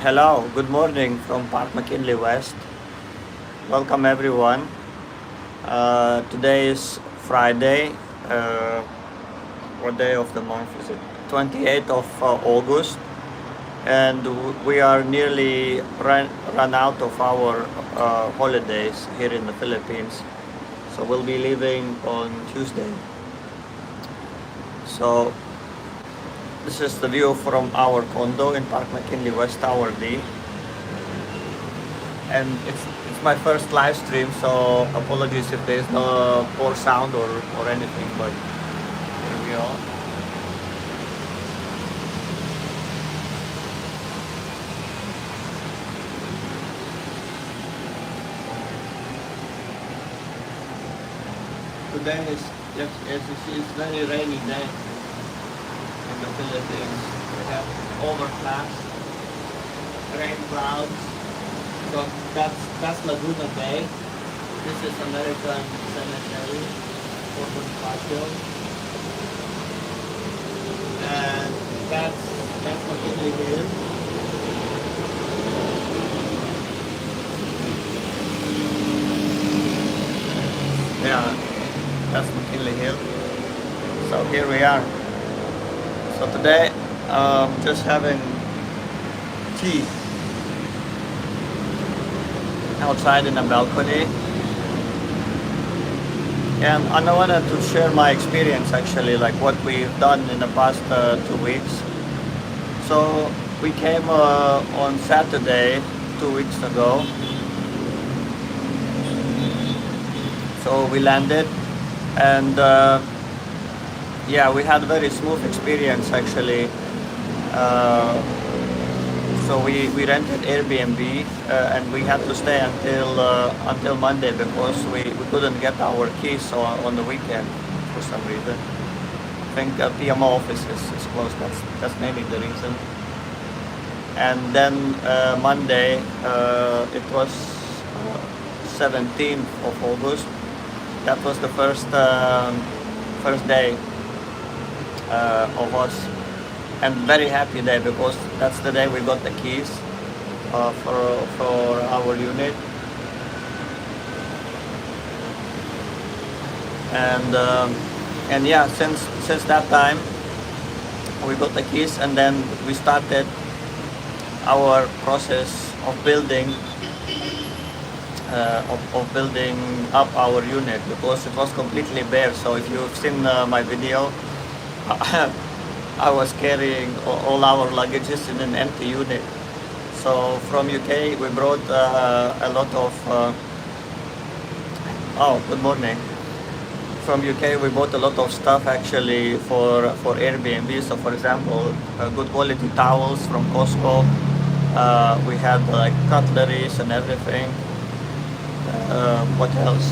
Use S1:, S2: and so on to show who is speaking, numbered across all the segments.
S1: Hello, good morning from Park McKinley West. Welcome everyone. Today is Friday. Uh, what day of the month is it? 28th of August, and we are nearly run out of our holidays here in the Philippines. So we'll be leaving on Tuesday. So this is the view from our condo in Park McKinley West Tower D. And it's my first live stream, so apologies if there's no poor sound or anything, but here we are. Today is, as you see, it's very rainy day in the Philippines. We have overcast rain clouds. So that's Laguna Bay. This is American Cemetery, Fort Bonifacio, and that's McKinley Hill. Yeah, that's McKinley Hill. So here we are. So today, just having tea outside in a balcony, and I wanted to share my experience actually, like what we've done in the past 2 weeks. So we came on Saturday 2 weeks ago. So we landed, and yeah, we had a very smooth experience actually. So we rented Airbnb, and we had to stay until Monday because we couldn't get our keys on the weekend for some reason. I think PMO office is closed. That's maybe the reason. And then Monday, it was 17th of August. That was the first day of us, and very happy day because that's the day we got the keys for our unit. And yeah, since that time we got the keys, and then we started our process of building building up our unit because it was completely bare. So if you've seen my video, I was carrying all our luggages in an empty unit. So from UK we brought a lot of oh, good morning. From UK we bought a lot of stuff actually for Airbnb. So for example, good quality towels from Costco. We had like cutleries and everything. What else?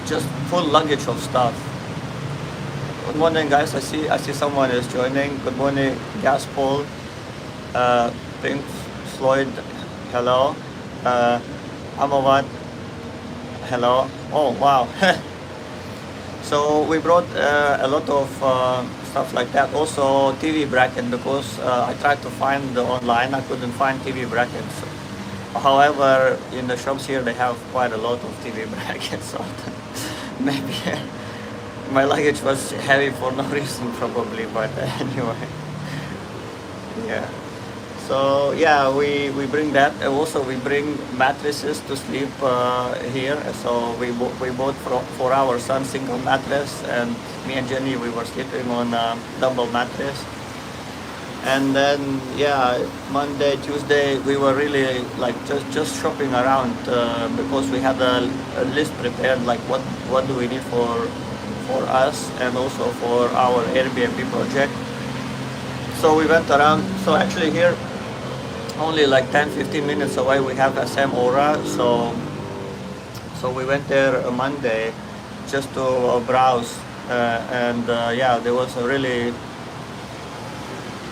S1: Just full luggage of stuff. Good morning, guys. I see someone is joining. Good morning, Gaspol, Pink Floyd. Hello, Amawat. Hello. Oh wow. So we brought a lot of stuff like that. Also TV bracket because I tried to find online. I couldn't find TV brackets. However, in the shops here they have quite a lot of TV brackets, so maybe my luggage was heavy for no reason probably, but anyway, yeah. So yeah, we bring that, and also we bring mattresses to sleep here. So we bought for our son single mattress, and me and Jenny we were sleeping on a double mattress. And then yeah, Monday, Tuesday we were really like just shopping around because we had a list prepared, like what do we need for us and also for our Airbnb project. So we went around. So actually here only like 10-15 minutes away we have SM Aura. So we went there on Monday just to browse, and yeah, there was a really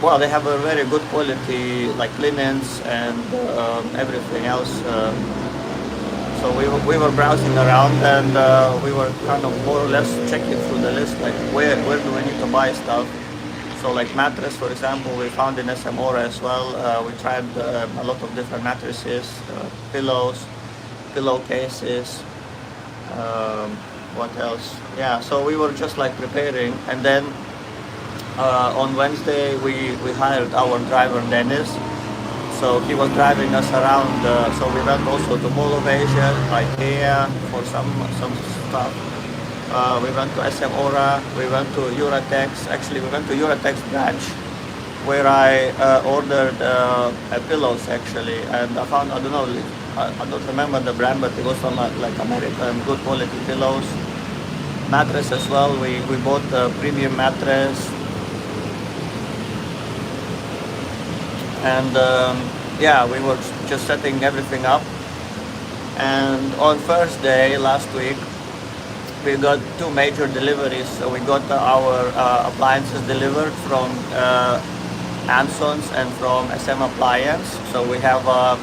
S1: well, they have a very good quality, like linens and everything else. So we were browsing around, and we were kind of more or less checking through the list, like where do we need to buy stuff. So like mattress, for example, we found in Samora as well. We tried a lot of different mattresses, pillows, pillowcases. Um, what else? Yeah, so we were just like preparing, and then on Wednesday we hired our driver Dennis. So he was driving us around. So we went also to Mall of Asia, IKEA for some stuff. We went to SM Aura. We went to Eurotex. Actually, we went to Eurotex branch where I ordered pillows actually, and I found, I don't know, I don't remember the brand, but it was some like American good quality pillows. Mattress as well. We bought a premium mattress, and yeah, we were just setting everything up. And on first day last week, we got two major deliveries. So we got our appliances delivered from Anson's and from SM Appliance. So we have a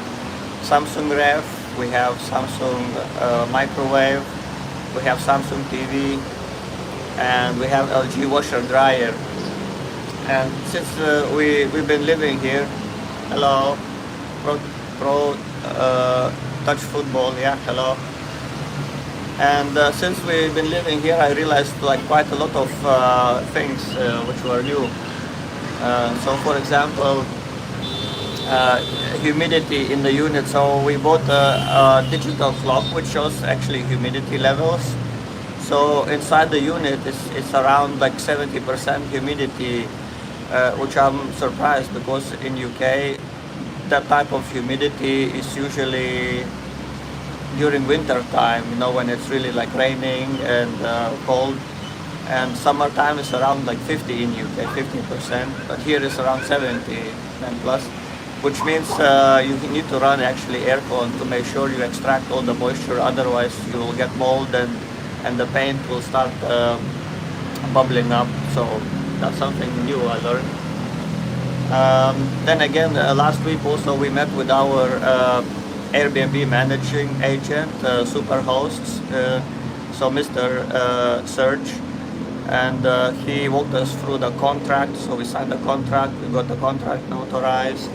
S1: Samsung ref, we have Samsung microwave, we have Samsung TV, and we have LG washer dryer. And since we've been living here, hello, pro touch football, yeah, hello. And since we've been living here, I realized like quite a lot of things which were new. So for example, humidity in the unit. So we bought a digital clock which shows actually humidity levels. So inside the unit it's around like 70% humidity, which I'm surprised because in UK that type of humidity is usually during winter time, you know, when it's really like raining and cold. And summertime is around like 50 in UK, 50%, but here is around 70 and plus, which means you need to run actually aircon to make sure you extract all the moisture, otherwise you will get mold and the paint will start bubbling up. So that's something new I learned. Then again, last week also we met with our Airbnb managing agent, Superhosts, so Mr. Serge, and he walked us through the contract. So we signed the contract, we got the contract notarized,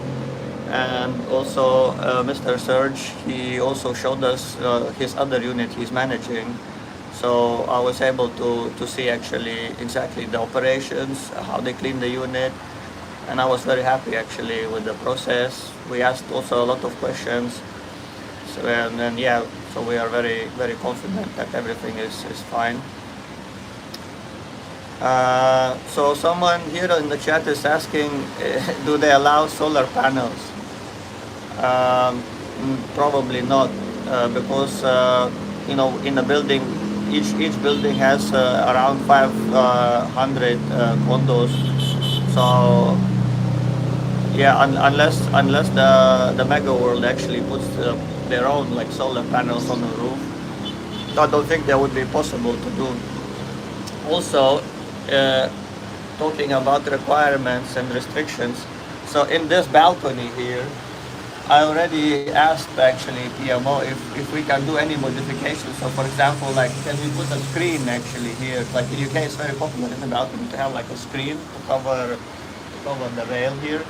S1: and also Mr. Serge, he also showed us his other unit he's managing. So I was able to see actually exactly the operations, how they clean the unit, and I was very happy actually with the process. We asked also a lot of questions. So, and then yeah, so we are very, very confident that everything is fine. So someone here in the chat is asking, do they allow solar panels? Probably not, because you know, in a building, each building has around 500 condos. So yeah, unless the mega world actually puts their own like solar panels on the roof, I don't think that would be possible to do. Also, talking about requirements and restrictions, so in this balcony here, I already asked actually PMO if we can do any modifications. So for example, like can we put a screen actually here? Like in UK, it's very popular in the balcony to have like a screen to cover the rail here.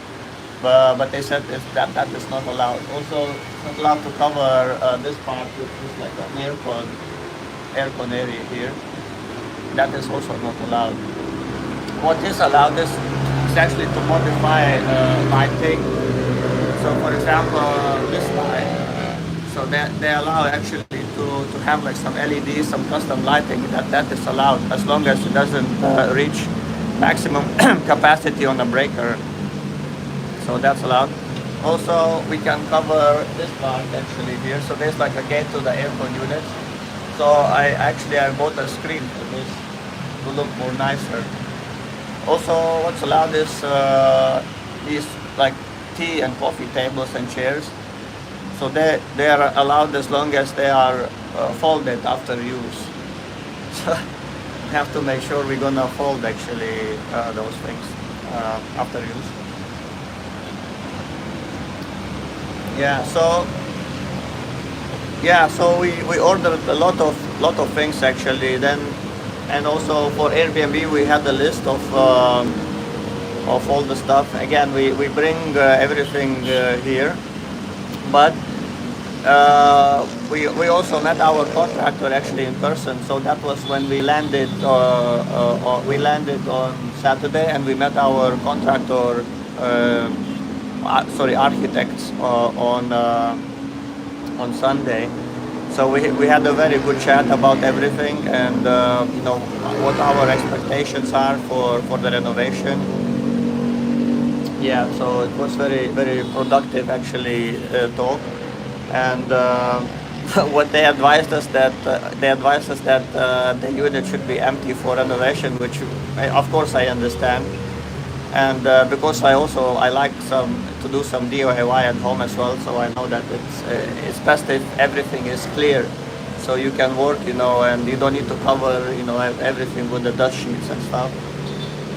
S1: But they said that is not allowed. Also, it's not allowed to cover this part, which is like an aircon area here. That is also not allowed. What is allowed is actually to modify lighting. So for example, this light, so they allow actually to have like some LEDs, some custom lighting, that is allowed as long as it doesn't reach maximum capacity on the breaker. So that's allowed. Also, we can cover this part actually here. So there's like a gate to the aircon unit. So I bought a screen for this to look more nicer. Also, what's allowed is these like tea and coffee tables and chairs. So they are allowed as long as they are folded after use. So we have to make sure we're gonna fold actually those things after use. Yeah, so we ordered a lot of things actually. Then, and also for Airbnb we had a list of of all the stuff. Again, we bring everything here, but we also met our contractor actually in person. So that was when we landed on Saturday, and we met our contractor, architects on Sunday. So we had a very good chat about everything, and what our expectations are for the renovation. Yeah, so it was very productive actually talk, and what they advised us that the unit should be empty for renovation, which of course I understand, and because I like to do some DIY at home as well, so I know that it's best if everything is clear, so you can work, and you don't need to cover everything with the dust sheets and stuff.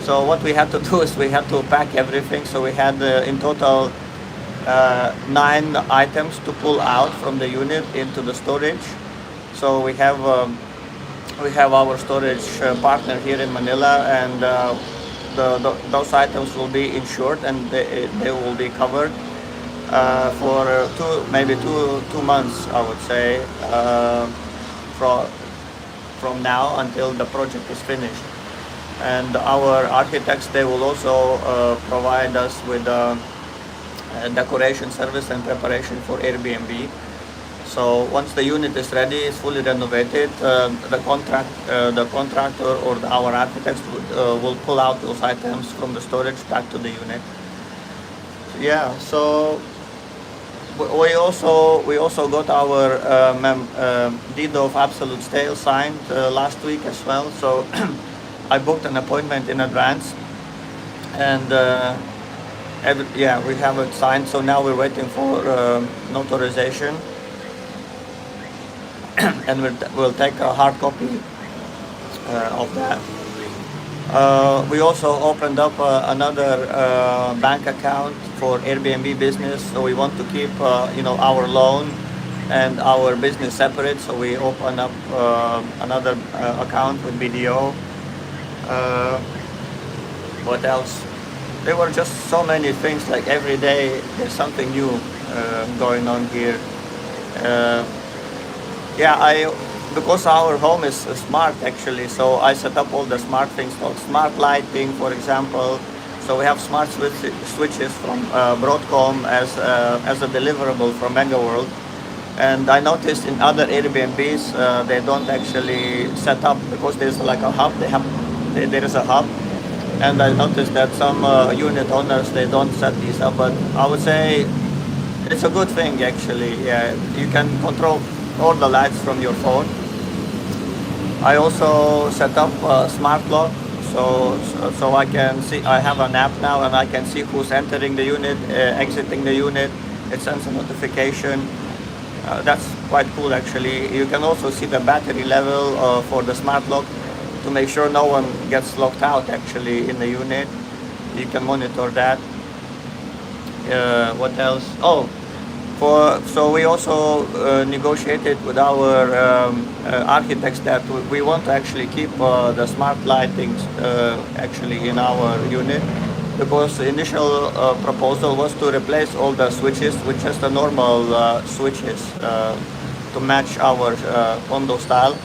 S1: So what we had to do is we had to pack everything. So we had in total 9 items to pull out from the unit into the storage. So we have our storage partner here in Manila, and those items will be insured, and they will be covered for maybe two months, I would say, from now until the project is finished. And our architects, they will also provide us with decoration service and preparation for Airbnb. So once the unit is ready, it's fully renovated, the contractor or our architects will pull out those items from the storage back to the unit. Yeah, so we also got our deed of absolute sale signed last week as well. So I booked an appointment in advance, and we have it signed. So now we're waiting for notarization, and we'll take a hard copy of that. We also opened up another bank account for Airbnb business. So we want to keep our loan and our business separate. So we open up another account with BDO. What else? There were just so many things. Like every day there's something new going on here. Because our home is smart actually, so I set up all the smart things, called smart lighting, for example. So we have smart switches from Broadcom as a deliverable from MegaWorld. And I noticed in other Airbnbs they don't actually set up, because there's like a hub. There is a hub, and I noticed that some unit owners, they don't set these up. But I would say it's a good thing actually. Yeah, you can control all the lights from your phone. I also set up a smart lock, so I can see. I have an app now, and I can see who's entering the unit, exiting the unit. It sends a notification. That's quite cool actually. You can also see the battery level for the smart lock to make sure no one gets locked out actually in the unit. You can monitor that. What else? So we also negotiated with our architects that we want to actually keep the smart lightings actually in our unit, because the initial proposal was to replace all the switches with just the normal switches to match our condo style.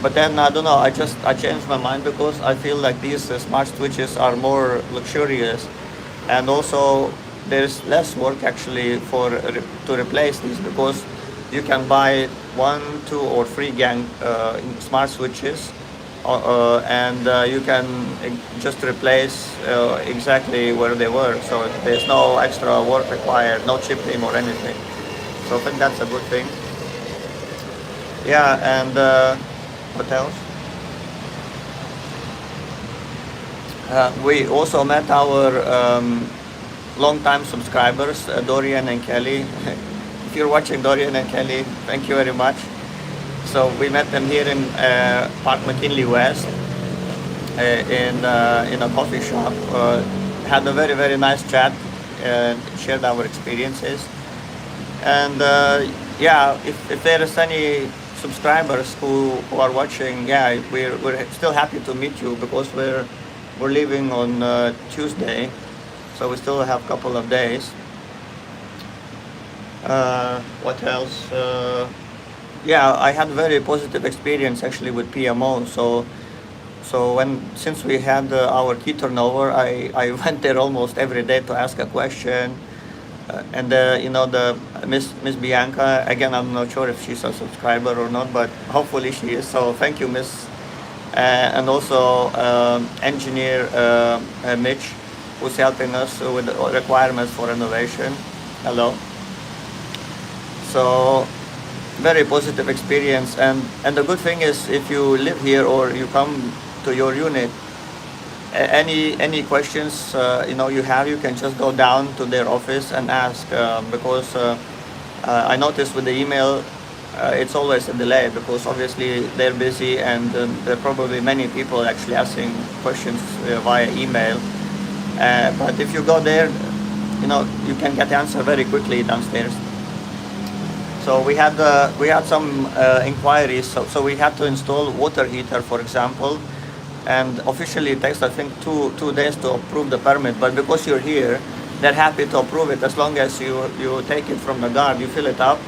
S1: But then I don't know, I changed my mind, because I feel like these smart switches are more luxurious, and also there's less work actually to replace these, because you can buy 1, 2, or 3 gang smart switches, and you can just replace exactly where they were. So there's no extra work required, no chipping or anything. So I think that's a good thing. Yeah, and what else? We also met our long-time subscribers, Dorian and Kelly. If you're watching, Dorian and Kelly, thank you very much. So we met them here in Park McKinley West in a coffee shop. Had a very nice chat and shared our experiences. And if there is any subscribers who are watching, we're still happy to meet you, because we're we're leaving on Tuesday, so we still have a couple of days. What else? Yeah, I had very positive experience actually with PMO. So since we had our key turnover, I went there almost every day to ask a question. And the Miss Bianca, again, I'm not sure if she's a subscriber or not, but hopefully she is. So thank you, Miss. And also engineer Mitch, who's helping us with the requirements for renovation. Hello. So very positive experience, and the good thing is if you live here or you come to your unit, any questions you have, you can just go down to their office and ask, because I noticed with the email it's always a delay because obviously they're busy, and there are probably many people actually asking questions via email, but if you go there, you can get the answer very quickly downstairs. So we had some inquiries. So we had to install water heater, for example, and officially it takes, I think, two days to approve the permit. But because you're here, they're happy to approve it as long as you take it from the guard, you fill it up.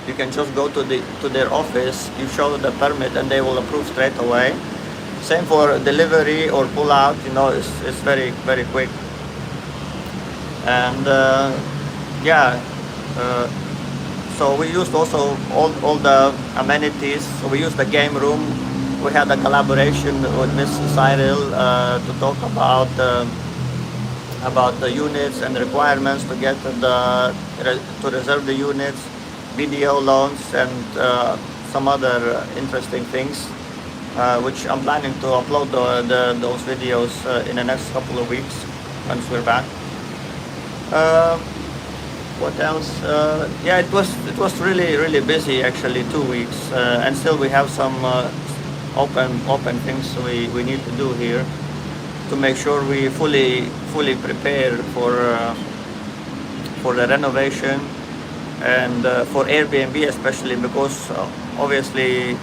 S1: You can just go to their office, you show the permit, and they will approve straight away. Same for delivery or pull out. It's very very quick. And yeah. So we used also all the amenities. So we used the game room. We had a collaboration with Miss Cyril to talk about the units and requirements to get to reserve the units, video loans, and some other interesting things, which I'm planning to upload those videos in the next couple of weeks once we're back. What else? Yeah, it was really really busy actually, 2 weeks, and still we have some open things we need to do here to make sure we fully prepare for the renovation, and for Airbnb especially, because obviously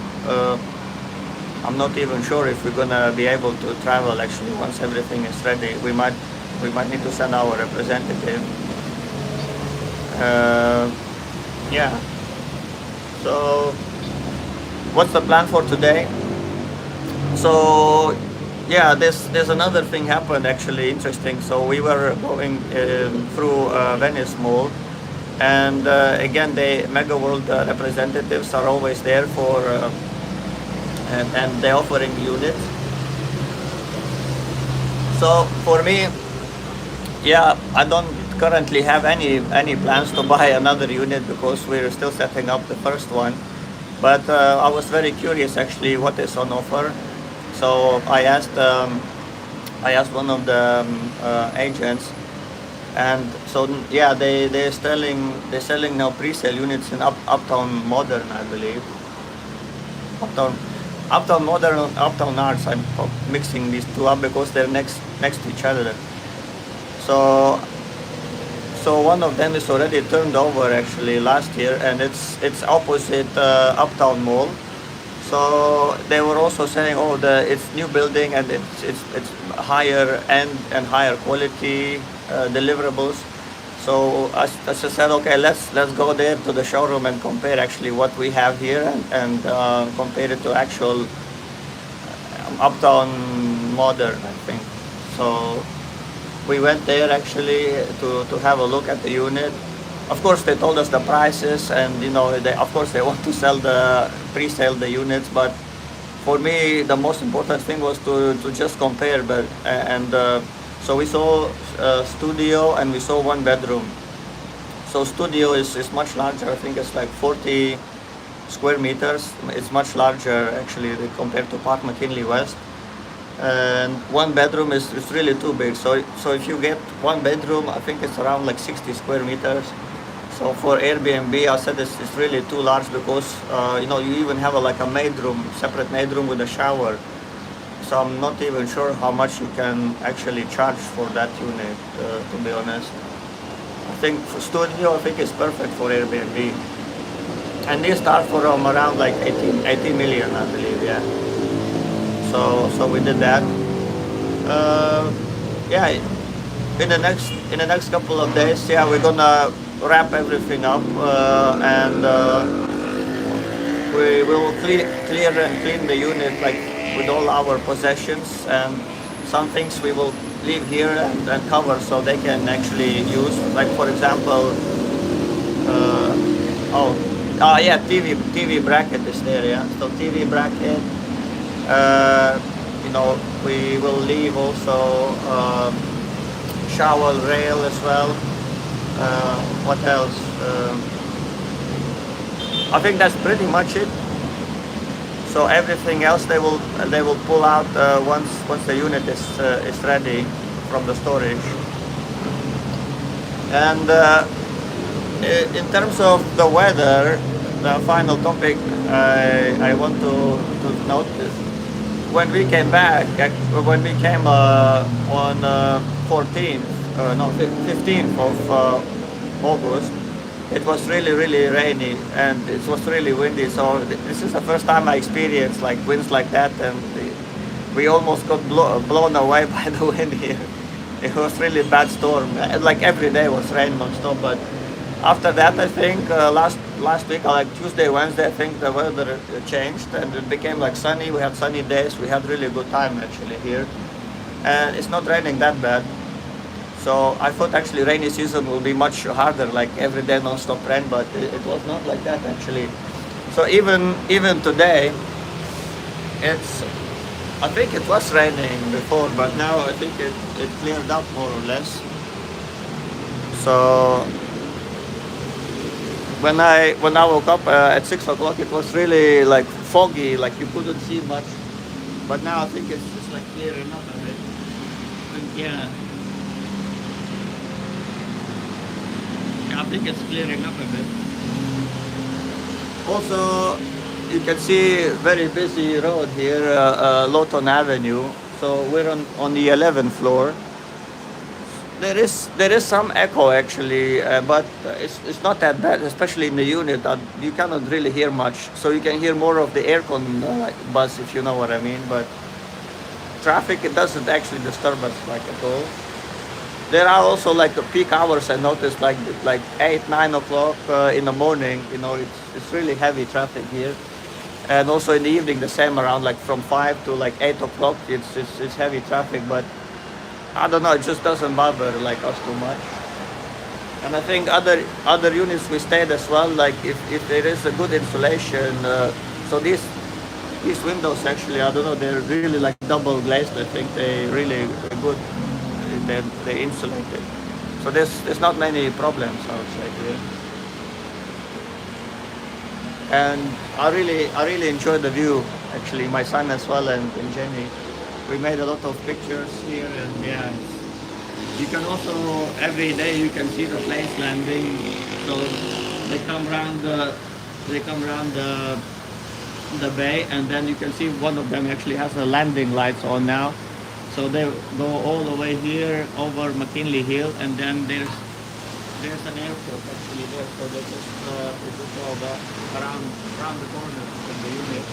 S1: I'm not even sure if we're gonna be able to travel actually once everything is ready. We might need to send our representative. Yeah. So, what's the plan for today? So, yeah, there's another thing happened actually interesting. So we were going through Venice Mall, and again, the Mega World representatives are always there for, and they're offering units. So for me, yeah, I don't currently have any plans to buy another unit because we're still setting up the first one. But I was very curious actually what is on offer. So I asked one of the agents, and so yeah, they're selling now pre-sale units in Uptown Modern, I believe. Uptown Modern and Uptown Arts. I'm mixing these two up because they're next to each other. So one of them is already turned over actually last year, and it's opposite Uptown Mall. So they were also saying, oh, it's new building and it's higher end and higher quality deliverables. So I just said, okay, let's go there to the showroom and compare actually what we have here, and compare it to actual Uptown Modern, I think. So we went there actually to have a look at the unit. Of course, they told us the prices, and of course they want to pre-sale the units. But for me, the most important thing was to just compare. So we saw studio and we saw one bedroom. So studio is much larger. I think it's like 40 square meters. It's much larger actually compared to Park McKinley West. And one bedroom is really too big. So if you get one bedroom, I think it's around like 60 square meters. So for Airbnb, I said it's really too large because you even have a separate maid room with a shower. So I'm not even sure how much you can actually charge for that unit, to be honest. I think for studio, I think it's perfect for Airbnb. And they start from around like 80 million, I believe, yeah. So we did that. Uh, yeah, in the next couple of days, yeah, we're gonna wrap everything up, and we will clear and clean the unit like with all our possessions, and some things we will leave here and cover so they can actually use. Like for example, oh, yeah, TV bracket is there. Yeah, so TV bracket. Uh, we will leave also shower rail as well. What else? I think that's pretty much it. So everything else they will pull out once the unit is ready from the storage. And in terms of the weather, the final topic I want to note is when we came back, when we came on 14th, no, 15th of August, it was really, really rainy and it was really windy. So this is the first time I experienced like winds like that, and we almost got blown away by the wind here. It was really bad storm. Like every day was rain non-stop, but after that, I think last week, like Tuesday, Wednesday, I think the weather changed and it became like sunny. We had sunny days. We had really good time actually here, and it's not raining that bad. So I thought actually rainy season will be much harder, like every day non-stop rain, but it was not like that actually. So even today, it's I think it was raining before, but now I think it cleared up more or less. So when I woke up at 6 o'clock, it was really like foggy, like you couldn't see much. But now I think it's just like clearing up a bit. Yeah, I think it's clearing up a bit. Also, you can see very busy road here, Lawton Avenue. So we're on the 11th floor. There is some echo actually, but it's not that bad, especially in the unit. You cannot really hear much, so you can hear more of the aircon buzz, if you know what I mean. But traffic, it doesn't actually disturb us like at all. There are also like peak hours I noticed, like 8, 9 o'clock in the morning. It's really heavy traffic here, and also in the evening the same, around like from 5 to like 8 o'clock. It's heavy traffic, but I don't know, it just doesn't bother like us too much. And I think other units we stayed as well, like if there is a good insulation, so these windows actually, I don't know, they're really like double glazed. I think they really good. They insulated. So there's not many problems outside here. And I really enjoy the view. Actually, my son as well and Jenny, we made a lot of pictures here, and yeah, you can also every day you can see the planes landing. So they come around the bay, and then you can see one of them actually has the landing lights on now. So they go all the way here over McKinley Hill, and then there's an airport actually there. So they just go around the corner of the unit,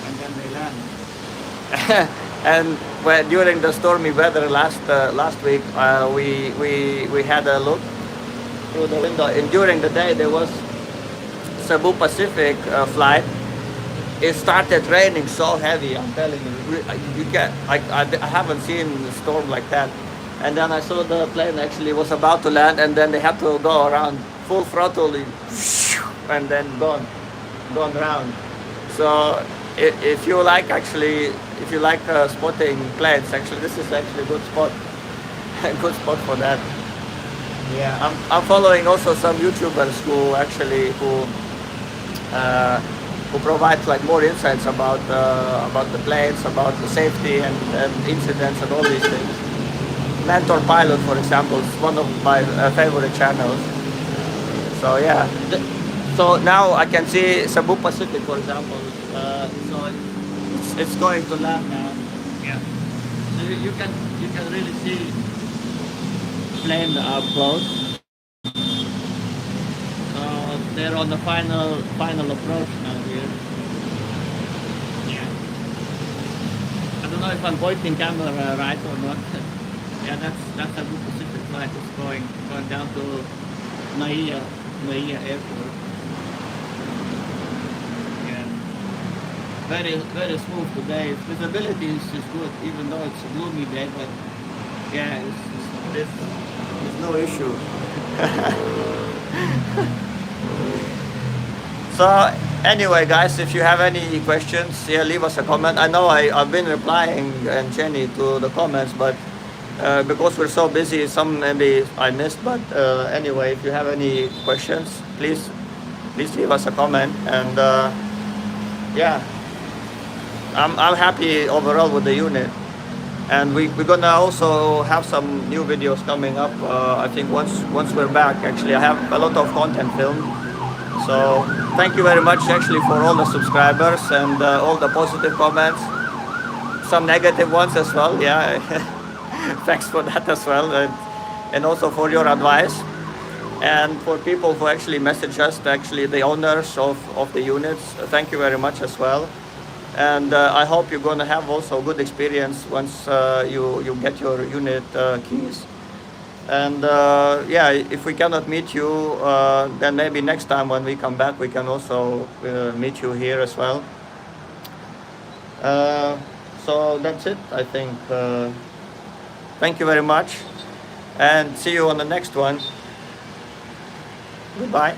S1: and then they land. And during the stormy weather last week, we had a look through the window, and during the day there was Cebu Pacific flight. It started raining so heavy. I'm telling you, I haven't seen a storm like that. And then I saw the plane actually was about to land, and then they had to go around full throttle, and then gone round. So if you like spotting planes, actually this is actually a good spot, a good spot for that. Yeah, I'm following also some YouTubers who provides like more insights about the planes, about the safety and incidents and all these things. Mentor Pilot, for example, is one of my favorite channels. So yeah, so now I can see Cebu Pacific, for example. So it's going to land now. Yeah. So you can really see plane up close. So they're on the final approach now here. Yeah. I don't
S2: don't know if I'm pointing camera right or not. Yeah, that's a good position flight. It's going down to Maia Airport. Yeah, very smooth today. Visibility is good, even though it's a gloomy day. But yeah, it's no issue.
S1: So anyway, guys, if you have any questions, yeah, leave us a comment. I know I've been replying and Jenny to the comments, but because we're so busy, some maybe I missed. But anyway, if you have any questions, please leave us a comment. And yeah, I'm happy overall with the unit. And we're gonna also have some new videos coming up. I think once we're back, actually, I have a lot of content filmed. So thank you very much actually for all the subscribers and all the positive comments, some negative ones as well. Yeah, thanks for that as well, and also for your advice, and for people who actually message us, actually the owners of the units. Thank you very much as well. And I hope you're gonna have also good experience once you get your unit keys. And yeah, if we cannot meet you, then maybe next time when we come back, we can also meet you here as well. Uh, so that's it, I think. Thank you very much, and see you on the next one. Goodbye.